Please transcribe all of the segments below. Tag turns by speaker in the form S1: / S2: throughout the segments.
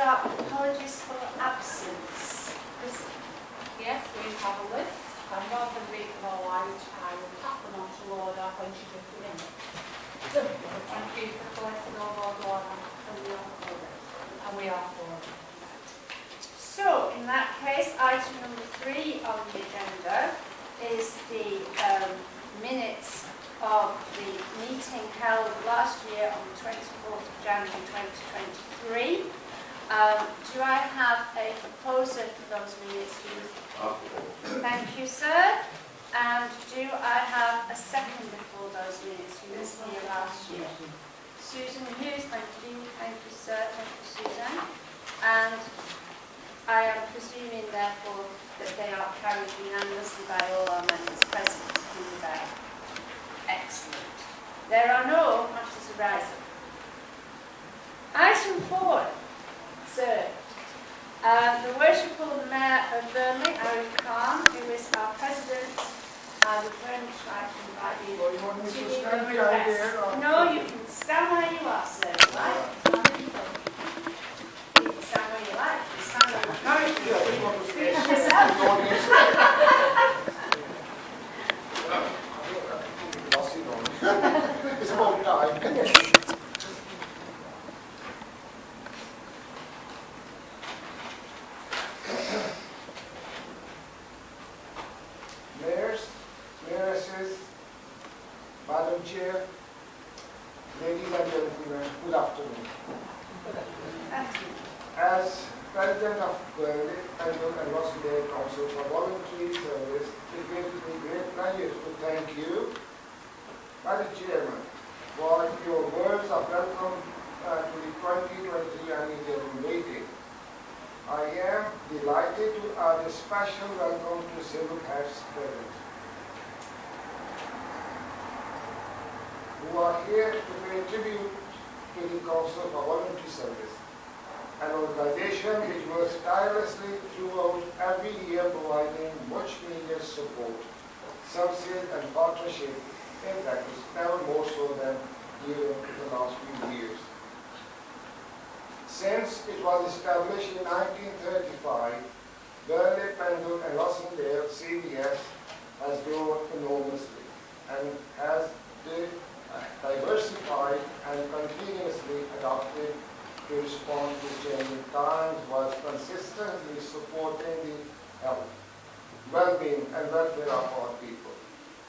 S1: start with apologies for absence.
S2: Yes, we have a list, and rather than read them all out, I will pass them on to Lorna when she does the minutes. Thank you for collecting all those, Lorna, and we are for it. And we are for it.
S1: So, in that case, item number 3 on the agenda is the minutes of the meeting held last year on the 24th of January 2023. Do I have a proposer for those minutes? Thank you, sir. And do I have a seconder for those minutes? You missed me last year. Susan Hughes, thank you, sir. Thank you, Susan. And I am presuming, therefore, that they are carried unanimously by all our members present in the bell. Excellent. There are no matters arising. Item 4, sir. The Worshipful Mayor of Burnley, Arif Khan, who is our President, I would very much like to invite you to give an address. No, you can stand where you are, sir. Right? You can stand where you like. You can stand where you like.
S3: It's about time. Mayors, Mayoresses, Madam Chair, ladies and gentlemen, good afternoon. As President of Burnley, Pendle and Rossendale Council for Voluntary Service, it gives me great pleasure to thank you, Madam Chairman, for your words of welcome to the 2023 Annual General Meeting. I am delighted to add a special welcome to civil heads present, who are here to pay tribute to the Council for Voluntary Service, an organization which works tirelessly throughout every year providing much needed support, services and partnership in practice, never more so than during the last few years. Since it was established in 1935, Burnley, Pendle and Rossendale CVS has grown enormously and has diversified and continuously adapted to respond to changing times while consistently supporting the health, well-being and welfare of our people.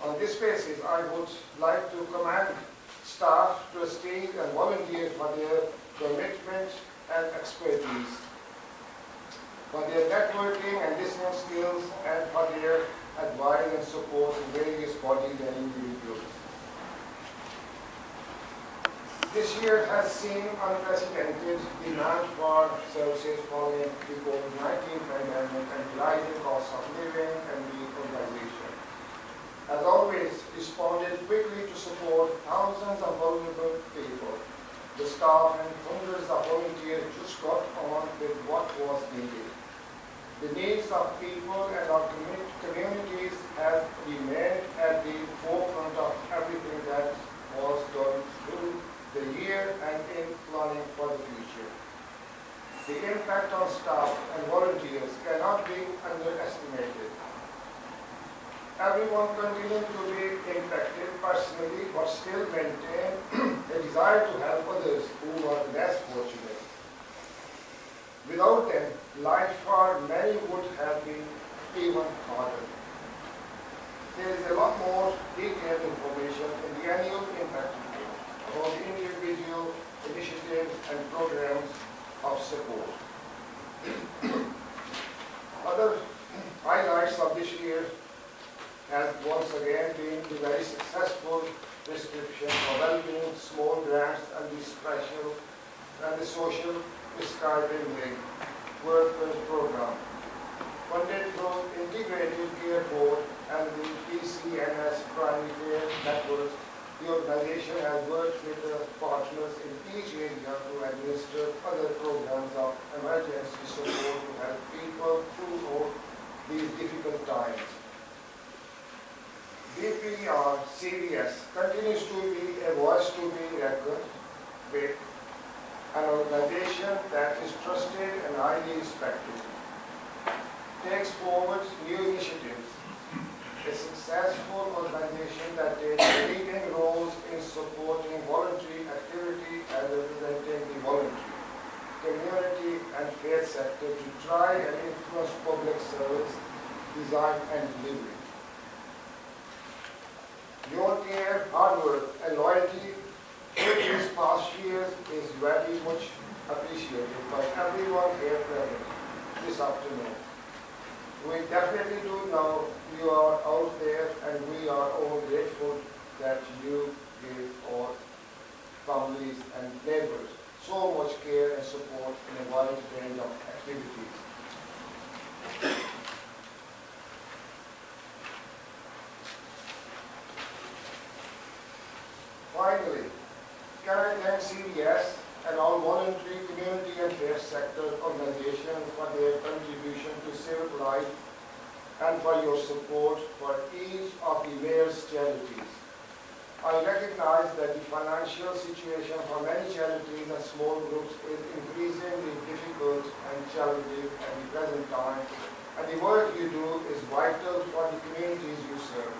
S3: On this basis, I would like to commend staff, trustees and volunteers for their commitment and expertise, for their networking and listening skills, and for their advice and support in various bodies and individuals. This year has seen unprecedented demand for services following the COVID-19 pandemic and rising costs of living and reorganization. As always, responded quickly to support thousands of vulnerable people. The staff and hundreds of volunteers just got on with what was needed. The needs of people and our communities have remained at the forefront of everything that was done through the year and in planning for the future. The impact on staff and volunteers cannot be underestimated. Everyone continues to be impacted personally, but still maintain a desire to help others who are less fortunate. Without them, life for many would have been even harder. There is a lot more detailed information in the annual impact report about the individual initiatives and programs of support. Other highlights of this year has once again been the very successful prescription for well-being, small grants and the social prescribing link workers program. Funded through Integrated Care Board and the PCNS Primary Care Network, the organization has worked with partners in each area to administer other programs of emergency support to help people through these difficult times. BPRCVS continues to be a voice to be reckoned with an organization that is trusted and highly respected, takes forward new initiatives, a successful organization that takes leading roles in supporting voluntary activity and representing the voluntary, community and faith sector to try and influence public service, design and delivery. Your care, hard work and loyalty in these past years is very much appreciated by everyone here present this afternoon. We definitely do know you are out there and we are all grateful that you give our families and neighbors so much care and support in a wide range of activities. Finally, can I thank CVS and all voluntary community and faith sector organizations for their contribution to civil life and for your support for each of the mayor's charities. I recognize that the financial situation for many charities and small groups is increasingly difficult and challenging at the present time, and the work you do is vital for the communities you serve.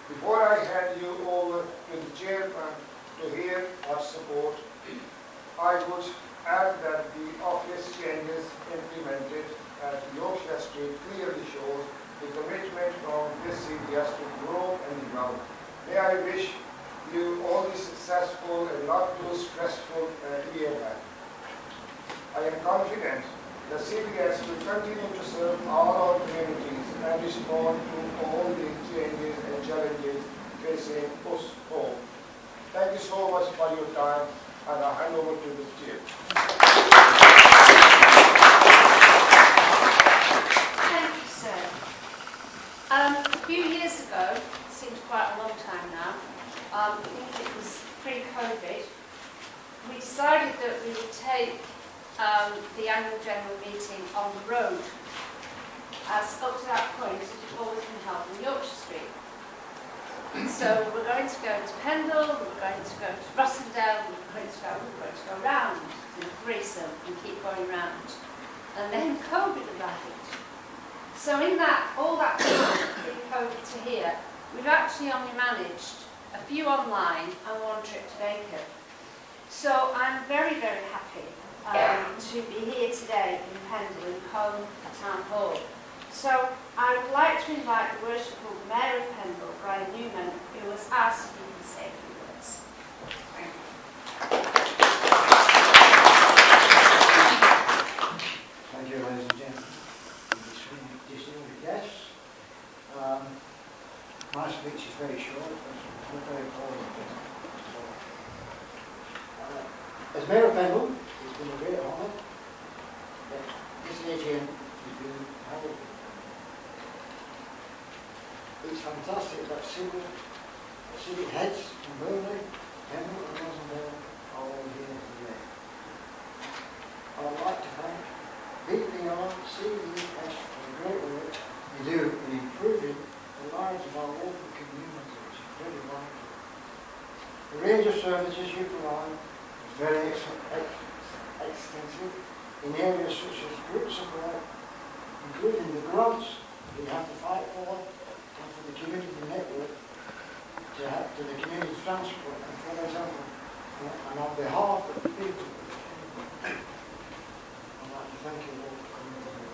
S3: Before I hand you over to the chairman to hear our support, I would add that the office changes implemented at Yorkshire Street clearly shows the commitment from this CVS to grow and develop. May I wish you all the successful and not too stressful year ahead. I am confident that CVS will continue to serve all our communities and respond to all the changes and challenges facing us all. Thank you so much for your time, and I hand over to the chair.
S1: Thank you, sir. A few years ago, seems quite a long time now, I think it was pre-COVID, we decided that we would take the annual general meeting on the road, as up to that point it had always been held on Yorkshire Street. So we're going to go to Pendle, we're going to go to Rossendale, we're going to go round in a threesome and keep going round. And then COVID arrived. So in that, all that time, pre-COVID to here, we've actually only managed a few online and one trip to Bacon. So I'm very, very happy to be here today in Pendle, in home town hall. So I would like to invite the Worshipful Mayor of Pendle, Brian Newman, who was asked if he can say a few words. Thank you.
S4: Thank you, ladies and gentlemen, distinguished guests. My speech is very short, but it's very important. As Mayor of Pendle, it's been a great honour that this AGM has been held. It's fantastic that civic heads from Burnley, Pendle and Rossendale are all here today. I would like to thank BPRCVS for the great work you do in improving the lives of our local community, which is very vital. The range of services you provide is very extensive in areas such as group support, including the grants we have to fight for, and for the community network, to the community transport, and for example, and on behalf of the people, I'd like to thank you all for coming today.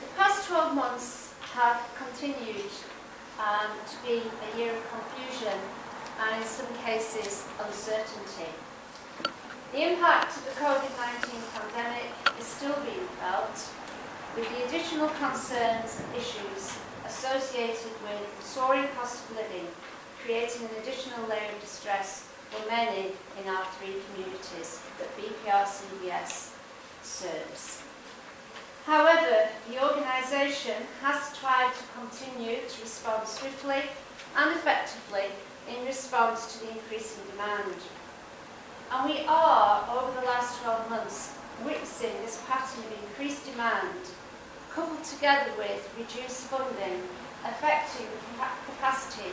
S1: The past 12 months have continued to be a year of confusion and in some cases uncertainty. The impact of the COVID-19 pandemic is still being felt, with the additional concerns and issues associated with soaring cost of living creating an additional layer of distress for many in our three communities that BPRCVS serves. However, the organisation has tried to continue to respond swiftly and effectively in response to the increasing demand. And we are, over the last 12 months, witnessing this pattern of increased demand, coupled together with reduced funding, affecting the capacity,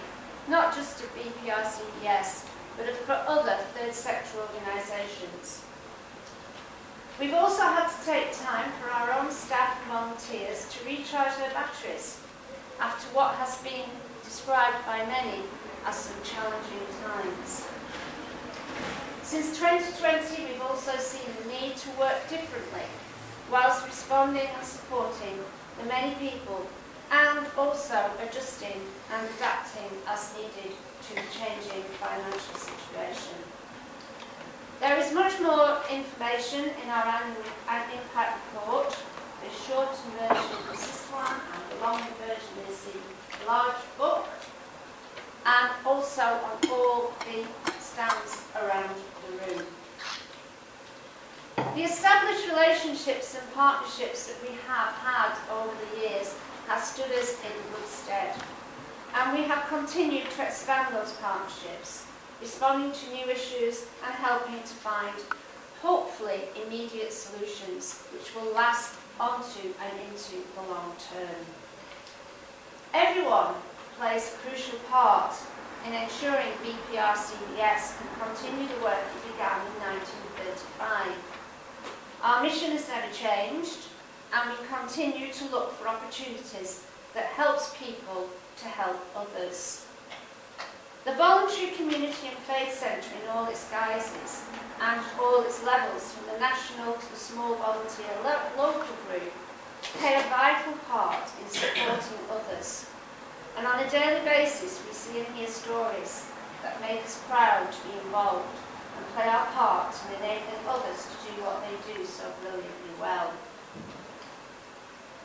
S1: not just of BPRCVS, but for other third sector organisations. We've also had to take time for our own staff and volunteers to recharge their batteries after what has been described by many as some challenging times. Since 2020, we've also seen the need to work differently whilst responding and supporting the many people and also adjusting and adapting as needed to the changing financial situation. There is much more information in our annual impact report. The shortened version is this one, and the longer version is the large book, and also on all the stands around the room. The established relationships and partnerships that we have had over the years have stood us in good stead, and we have continued to expand those partnerships, responding to new issues and helping to find, hopefully, immediate solutions which will last onto and into the long term. Everyone plays a crucial part in ensuring BPRCVS can continue the work it began in 1935. Our mission has never changed, and we continue to look for opportunities that helps people to help others. The Voluntary Community and Faith Centre in all its guises and all its levels, from the national to the small volunteer local group, play a vital part in supporting others. And on a daily basis, we see and hear stories that make us proud to be involved and play our part in enabling others to do what they do so brilliantly well.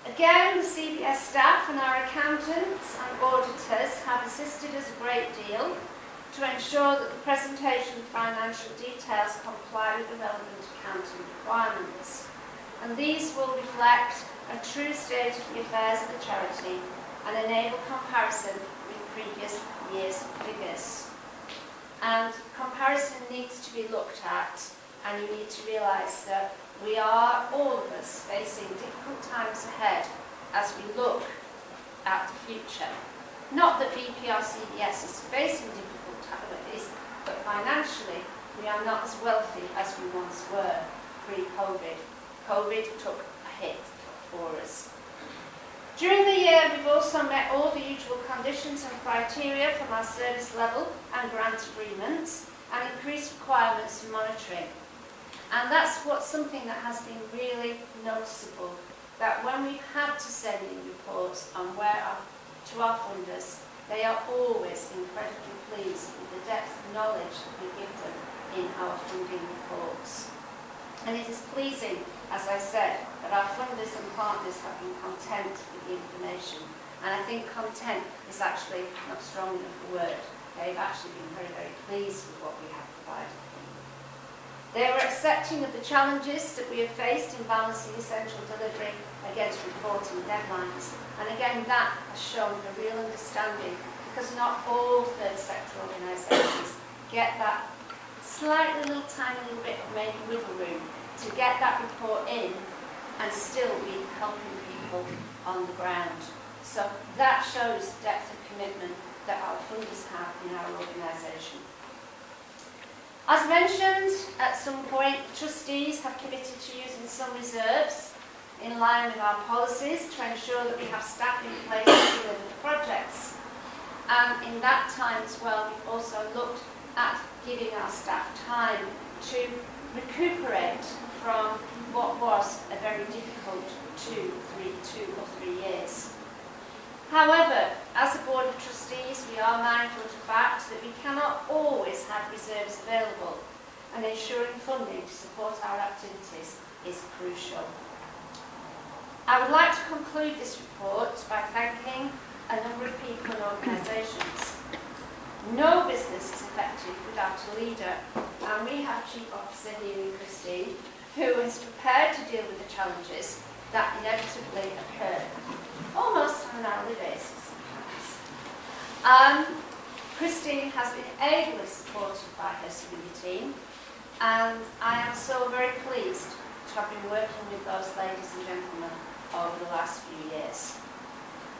S1: Again, the CBS staff and our accountants and auditors have assisted us a great deal to ensure that the presentation of financial details comply with the relevant accounting requirements. And these will reflect a true state of the affairs of the charity and enable comparison with previous year's figures. And comparison needs to be looked at, and you need to realise that we are, all of us, facing difficult times ahead as we look at the future. Not that BPRCVS is facing difficult times, but financially we are not as wealthy as we once were pre-COVID. COVID took a hit for us. During the year, we've also met all the usual conditions and criteria from our service level and grant agreements, and increased requirements for monitoring. And that's something that has been really noticeable, that when we've had to send in reports on to our funders, they are always incredibly pleased with the depth of knowledge that we give them in our funding reports. And it is pleasing, as I said, that our funders and partners have been content with the information. And I think content is actually not strong enough a word. They've actually been very, very pleased with what we have provided. They were accepting of the challenges that we have faced in balancing essential delivery against reporting deadlines. And again, that has shown a real understanding, because not all third sector organisations get that slightly little tiny little bit of maybe wiggle room to get that report in and still be helping people on the ground. So that shows the depth of commitment that our funders have in our organisation. As mentioned, at some point, the trustees have committed to using some reserves in line with our policies to ensure that we have staff in place to deliver the projects. And in that time as well, we've also looked at giving our staff time to recuperate from what was a very difficult 2 or 3 years. However, as a Board of Trustees, we are mindful of the fact that we cannot always have reserves available, and ensuring funding to support our activities is crucial. I would like to conclude this report by thanking a number of people and organisations. No business is effective without a leader, and we have Chief Officer here in Christine, who is prepared to deal with the challenges that inevitably occur, almost on an hourly basis. Christine has been ably supported by her senior team, And I am so very pleased to have been working with those ladies and gentlemen over the last few years.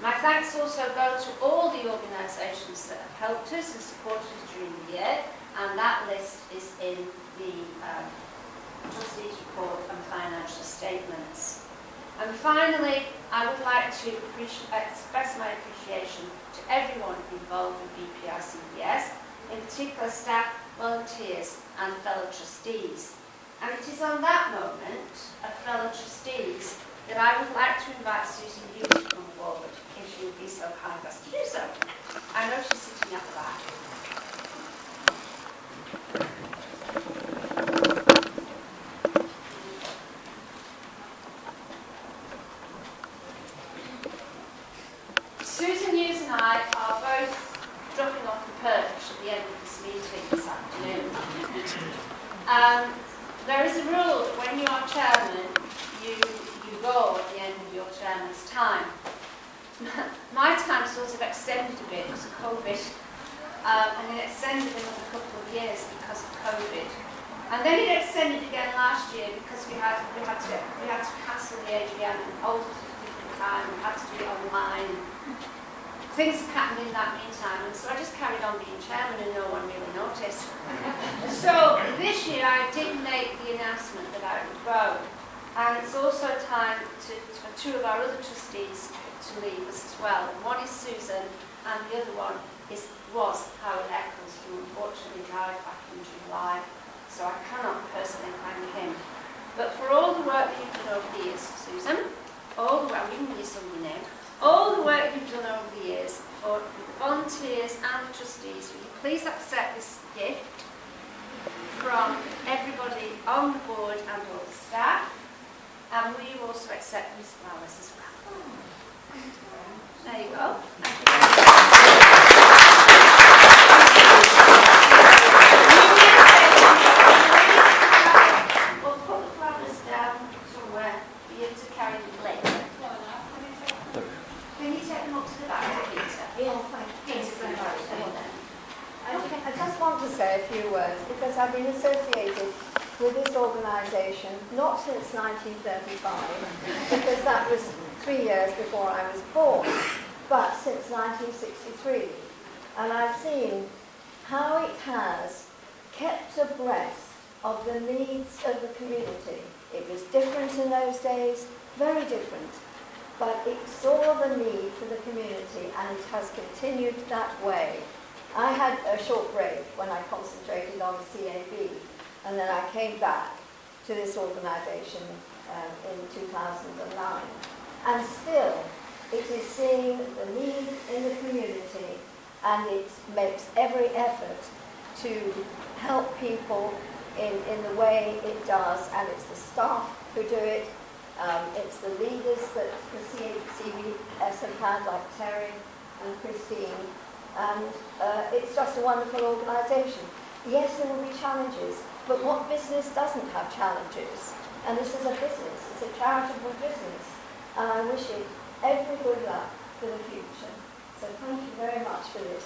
S1: My thanks also go to all the organisations that have helped us and supported us during the year, and that list is in the Trustees' Report and Financial Statements. And finally, I would like to express my appreciation to everyone involved with BPRCVS, in particular staff, volunteers and fellow trustees. And it is on that moment of fellow trustees that I would like to invite Susan Hughes to come forward, if she would be so kind as to do so. I know she's sitting at the back. Susan Hughes and I are both dropping off the perch at the end of this meeting this afternoon. There is a rule that when you are chairman, you go at the end of your chairman's time. My time sort of extended a bit because of COVID, and it extended another couple of years because of COVID. And then it extended again last year because we had to cancel the AGM and hold it at a different time, we had to do it online. Things happened in that meantime, and so I just carried on being chairman and no one really noticed. So this year I did make the announcement that I would go, and it's also time for two of our other trustees to leave us as well. One is Susan, and the other one was Howard Eccles, who unfortunately died back in July, so I cannot personally thank him. But for all the work you've done over the years, Susan, I'm giving you something now. All the work you've done over the years for the volunteers and the trustees, will you please accept this gift from everybody on the board and all the staff, and will you also accept these flowers as well? There you go. Thank you. We'll put the flowers down somewhere for you to carry them later. Can you take them up to the back, Peter?
S5: Yes, thank you.
S1: Peter's going to take them.
S5: I just want to say a few words because I've been associated with this organisation not since 1935, because that was 3 years before I was born, but since 1963. And I've seen how it has kept abreast of the needs of the community. It was different in those days, very different. But it saw the need for the community, and it has continued that way. I had a short break when I concentrated on CAB, and then I came back to this organisation in 2009. And still, it is seeing the need in the community, and it makes every effort to help people in the way it does, and it's the staff who do it. It's the leaders that the CVS have had, like Terry and Christine, and it's just a wonderful organisation. Yes, there will be challenges, but what business doesn't have challenges? And this is a business, it's a charitable business, and I wish it every good luck for the future. So thank you very much for this.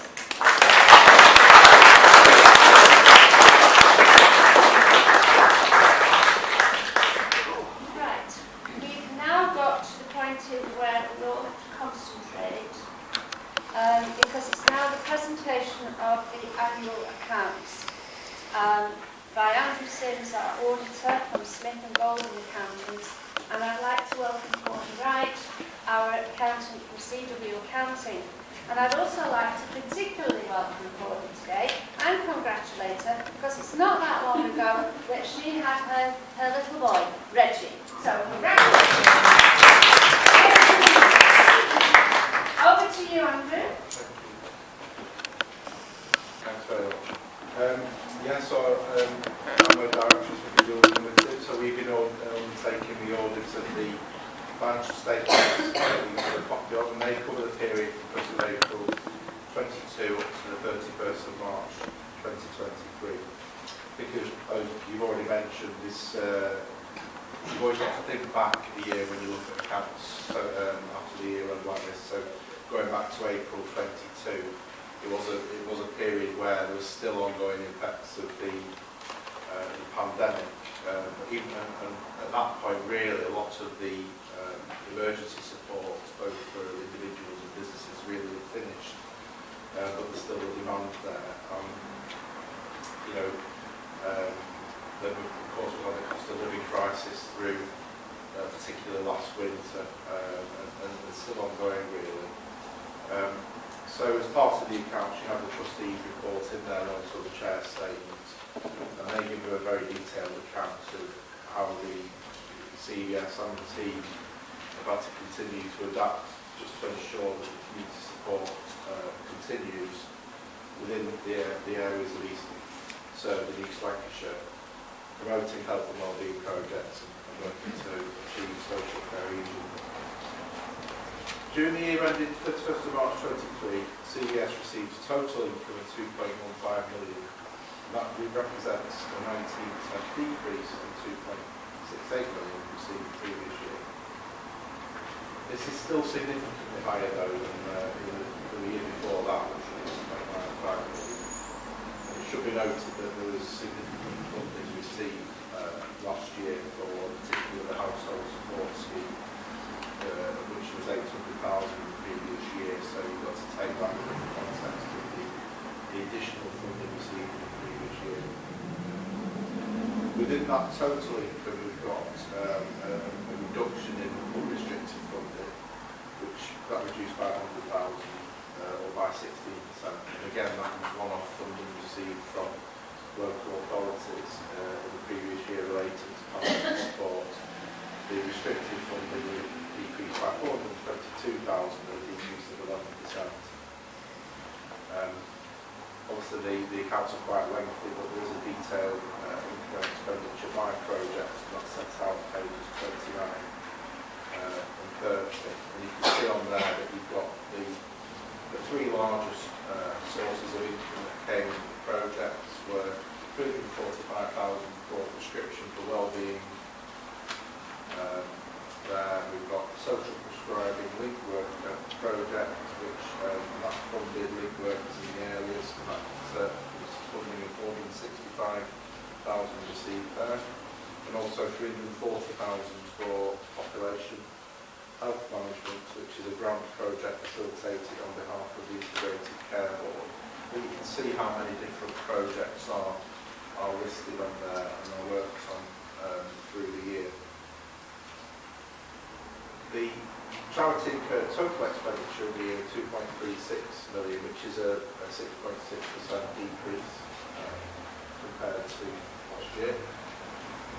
S1: Where we all have to concentrate, because it's now the presentation of the annual accounts by Andrew Sims, our auditor from Smith & Golden Accountants, and I'd like to welcome Courtney Wright, our accountant from CW Accounting. And I'd also like to particularly welcome Courtney today and congratulate her, because it's not that long ago that she had her little boy, Reggie. So congratulations. Over to you, Andrew.
S6: Thanks very much. I'm a director of the Building Limited, so we've been undertaking the audit of the financial statements for the copy of, and they cover the period from 1st of April 22 up to the 31st of March 2023. Because, as you've already mentioned, this you've always got to think back a year when you look at accounts after the year end like this. So going back to April 22, it was a period where there was still ongoing impacts of the the pandemic. Even and at that point, really, a lot of the emergency support, both for individuals and businesses, really had finished. But there's still a demand there. Then of course we had the cost of living crisis through, particularly last winter, and it's still ongoing really. So as part of the accounts you have the trustees report in there and also the chair's statement, and they give you a very detailed account of how the CVS and the team have had to continue to adapt just to ensure that the community support continues within the areas of East served in East Lancashire, promoting health and wellbeing projects and working to achieve social cohesion. During the year ended 31st of March 23, CVS received a total income of 2.15 million. That represents a 19% decrease from 2.68 million received the previous year. This is still significantly higher though than the year before that, which was 2.95 million. And it should be noted that there was significant funding received last year for particularly the household support scheme, which was 800,000 the previous year, so you've got to take that in the context of the additional funding received in the previous year. Within that total income we've got a reduction in unrestricted funding, which got reduced by 100,000 or by 16%. And again, that was one-off funding received from local authorities in the previous year relating to public support. The restricted funding decreased by 422,000, a decrease of 11%. Obviously the accounts are quite lengthy, but there is a detailed income expenditure by project that's set out on pages 29 and 30. And you can see on there that you've got the three largest sources of income that came from the projects were 345,000 for prescription for wellbeing. There we've got the social prescribing link work project, which that funded link workers in the areas. That was funding of 465,000 received there, and also 340,000 for population health management, which is a grant project facilitated on behalf of the Integrated Care Board. But you can see how many different projects are listed on there and are worked on through the year. The charity incurred total expenditure of the year 2.36 million, which is a 6.6% decrease compared to last year.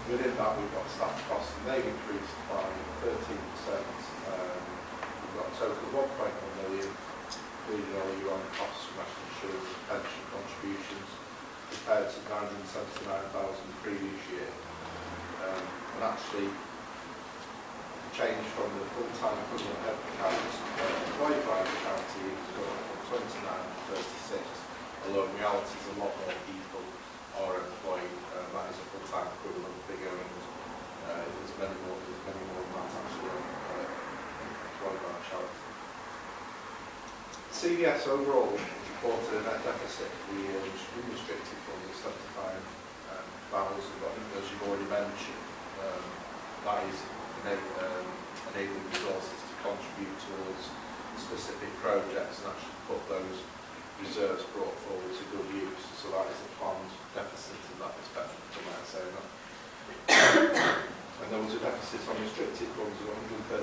S6: Within that we've got staff costs, and they've increased by 13%. We've got a total of 1.1 million, including all your own costs from national insurance and pension contributions, compared to 979,000 the previous year. And actually, the change from the full-time equivalent headcount employed by the county is going from 29 to 36, although in reality a lot more people are employed. That is a full-time equivalent figure, and there's many more than that actually employed by the charity. CVS overall reported a net deficit for the year, which is unrestricted funds of 75,000, but as you've already mentioned, that is enabling resources to contribute towards specific projects and actually put those reserves brought forward to good use. So that is a planned deficit in that respect, I might say that. And there was a deficit on restricted funds of 135,000.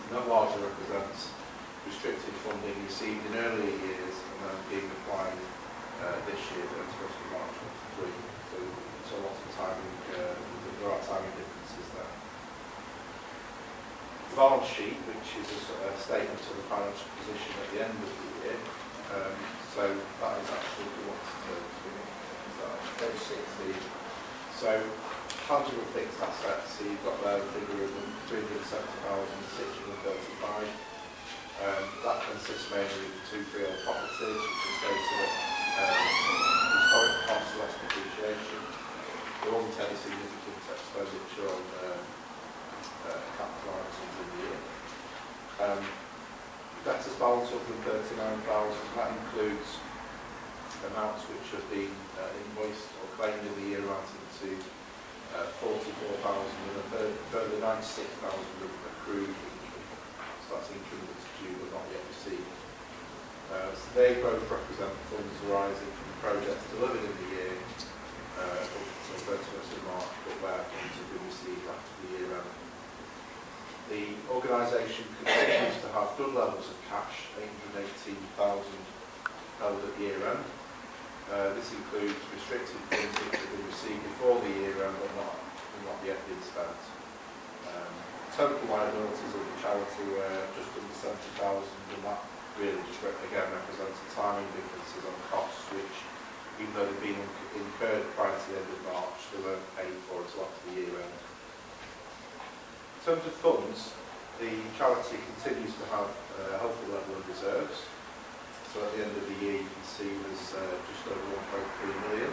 S6: And that largely represents restricted funding received in earlier years and then being applied this year, 31st of March 23. So it's a lot of timing, there are timing differences there. The balance sheet, which is a statement of the financial position at the end of the year, so that is actually page 60. So tangible fixed assets, so you've got there the figure of 370,635. That consists mainly of two freehold properties, which are stated at historic costs less depreciation. There wasn't any significant expenditure on capital items in the year. Debtors balance up from 39,000. That includes amounts which have been invoiced or claimed in the year amounting to 44,000 and a further 96,000 of accrued income. So that's income that's due but not yet received. So they both represent funds arising from projects delivered in the year up until 31st of March, but where funds have been received after the year end. The organisation continues to have good levels of cash, 818,000 held at year end. This includes restricted funds which have been received before the year end but not yet been spent. Total liabilities of the charity were just under 70,000, and that really just again represents the timing differences on costs which, even though they've been incurred prior to the end of March, they weren't paid for until after the year end. In terms of funds, the charity continues to have a healthy level of reserves. So at the end of the year, you can see there's just over 1.3 million.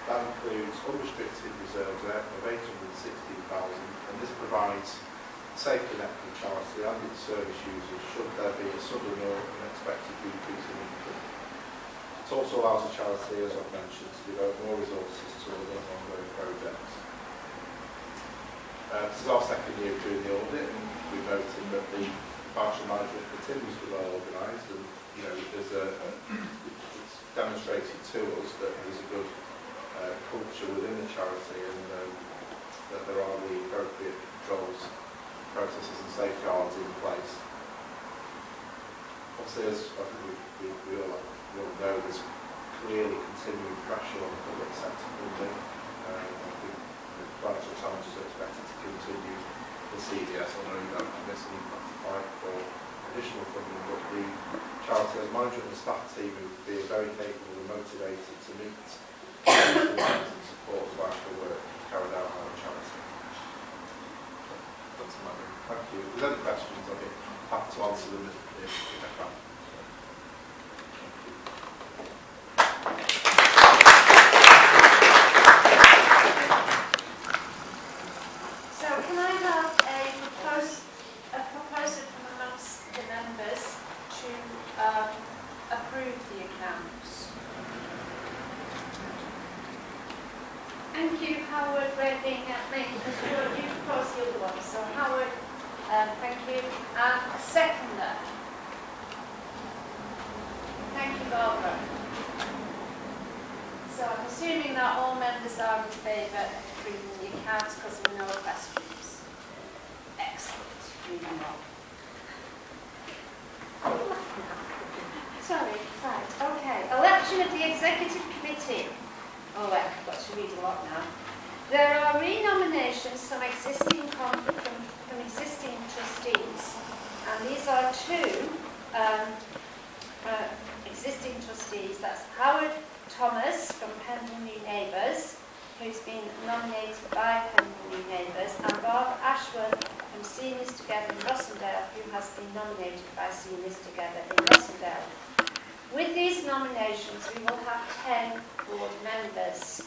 S6: That includes unrestricted reserves of 860,000, and this provides safety net for the charity and its service users should there be a sudden or unexpected decrease in income. It also allows the charity, as I've mentioned, to devote more resources to other ongoing projects. This is our second year doing the audit, and we've noted that the financial management continues to be well organised, and it's demonstrated to us that there's a good culture within the charity, and that there are the appropriate controls, processes and safeguards in place. Obviously, as I think we all know, there's clearly continuing pressure on the public sector funding. I think the financial challenges are expected to continue for CVS, although you don't miss any fight for additional funding, but the charity as management and staff team who feel very capable and motivated to meet the demands and support the vital work carried out by the charity. Thank you. If there's any questions, I'll be happy to answer them if I can.
S1: So can I have a proposal from amongst the members to approve the accounts? Thank you, Howard, waving at me, because you proposed the other one. So Howard, thank you. And a seconder. Thank you, Barbara. So I'm assuming that all members are in favour of approving the accounts because there are no questions. Excellent. Moving on. Sorry, right, okay. Election of the Executive Committee. Oh, I've got to read a lot now. There are re-nominations from existing trustees, and these are two existing trustees. That's Howard Thomas from Pendle New Neighbours, who's been nominated by Pendle New Neighbours, and Bob Ashworth from Seniors Together in Rossendale, who has been nominated by Seniors Together in Rossendale. With these nominations, we will have 10 board members.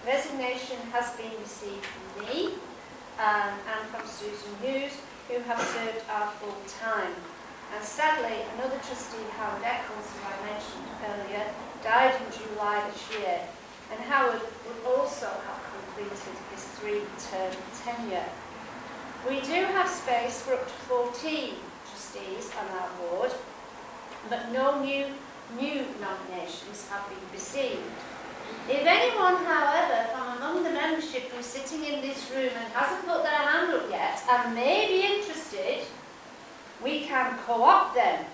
S1: Resignation has been received from me and from Susan Hughes, who have served our full time. And sadly, another trustee, Howard Eccles, who I mentioned earlier, died in July this year. And Howard would also have completed his 3-term tenure. We do have space for up to 14 trustees on our board, but no new nominations have been received. If anyone, however, from among the membership who's sitting in this room and hasn't put their hand up yet and may be interested, we can co-opt them.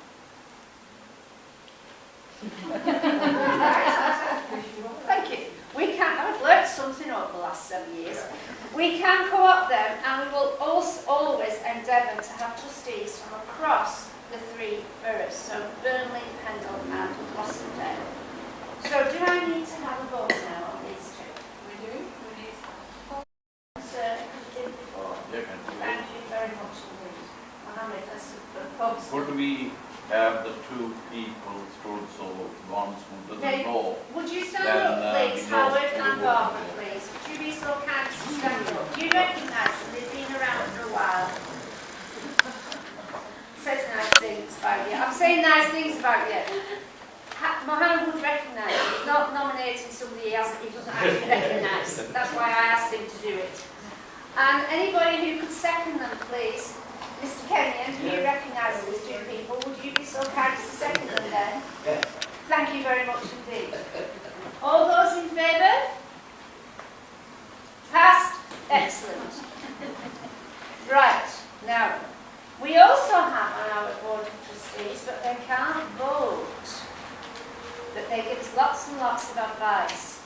S1: Thank you. I've learnt something over the last 7 years. We can co-opt them, and we will also always endeavour to have trustees from across the 3 boroughs, so Burnley, Pendle and Rossendale. So do I need to have a vote now on these two?
S2: We do. We need
S1: Sir, you did before. Thank you very much indeed. Mohammed has proposed.
S7: Could we have the 2 people stood so once who doesn't know?
S1: Would you stand up, please, Howard and Barbara, please? Would you be so kind to stand up? You recognise them, they've been around for a while. Says nice things about you. I'm saying nice things about you. Mohan would recognise it. He's not nominating somebody he doesn't actually recognise. That's why I asked him to do it. And anybody who could second them, please. Mr. Kenyon, do you recognise these two people? Would you be so kind as to second them then?
S4: Yes.
S1: Thank you very much indeed. All those in favour? Passed? Excellent. Right, now, we also have on our Board of Trustees, but they can't vote, but they give us lots and lots of advice.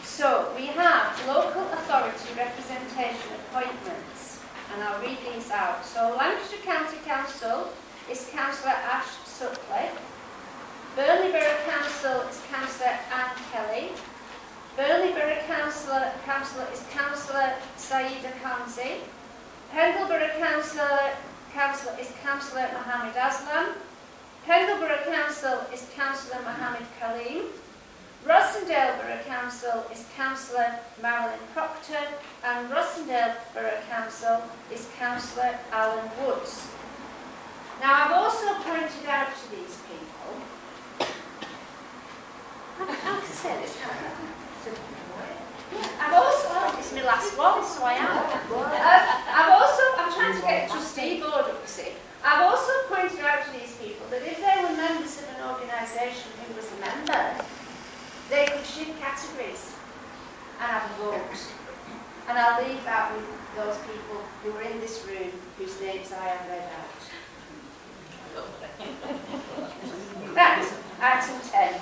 S1: So, we have local authority representation appointments, and I'll read these out. So, Lancashire County Council is Councillor Ash Sutcliffe. Burnley Borough Council is Councillor Anne Kelly. Burnley Borough Councillor is Councillor Saida Kanzi. Pendle Borough Councillor is Councillor Mohammed Aslam. Pendle Borough Council is Councillor Mohammed Kaleem. Rossendale Borough Council is Councillor Marilyn Proctor, and Rossendale Borough Council is Councillor Alan Woods. Now, I've also pointed out to these people, I can say this, I've also, it's my last one, so I am. I'm trying to get a trustee board up, you see. I've also pointed out to these people that if they were members of an organisation who was a member, they could shift categories and have a vote. And I'll leave that with those people who are in this room whose names I have read out. That's item 10.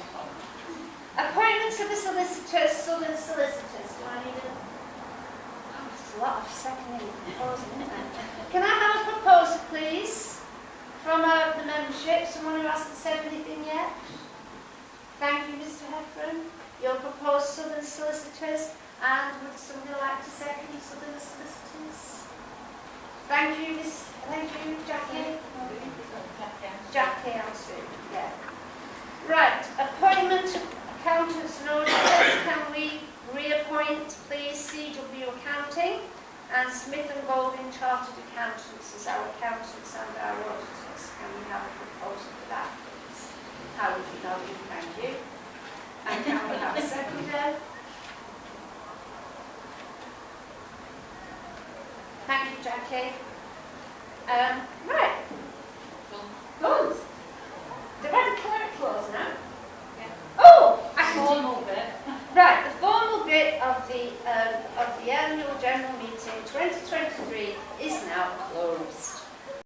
S1: Appointment of the solicitors, Southern Solicitors. Do I need a... Oh, there's a lot of seconding proposal, isn't there? Can I have a proposal, please, from the membership? Someone who hasn't said anything yet? Thank you, Mr. Heffron. You'll propose Southern Solicitors, and would somebody like to second Southern Solicitors? Thank you, Jackie. Jackie, I'm sorry. Yeah. Right, appointment of accountants and auditors. Can we reappoint, please, CW Accounting and Smith and Golding Chartered Accountants as our accountants and our auditors? Can we have a proposal for that, please? How would you know? Thank you. And can we have a seconder? Thank you, Jackie. Right. Close. The red clerk close now.
S2: Yeah.
S1: Oh, I can do.
S2: Formal bit.
S1: Right, the formal bit of the Annual General Meeting 2023 is now closed.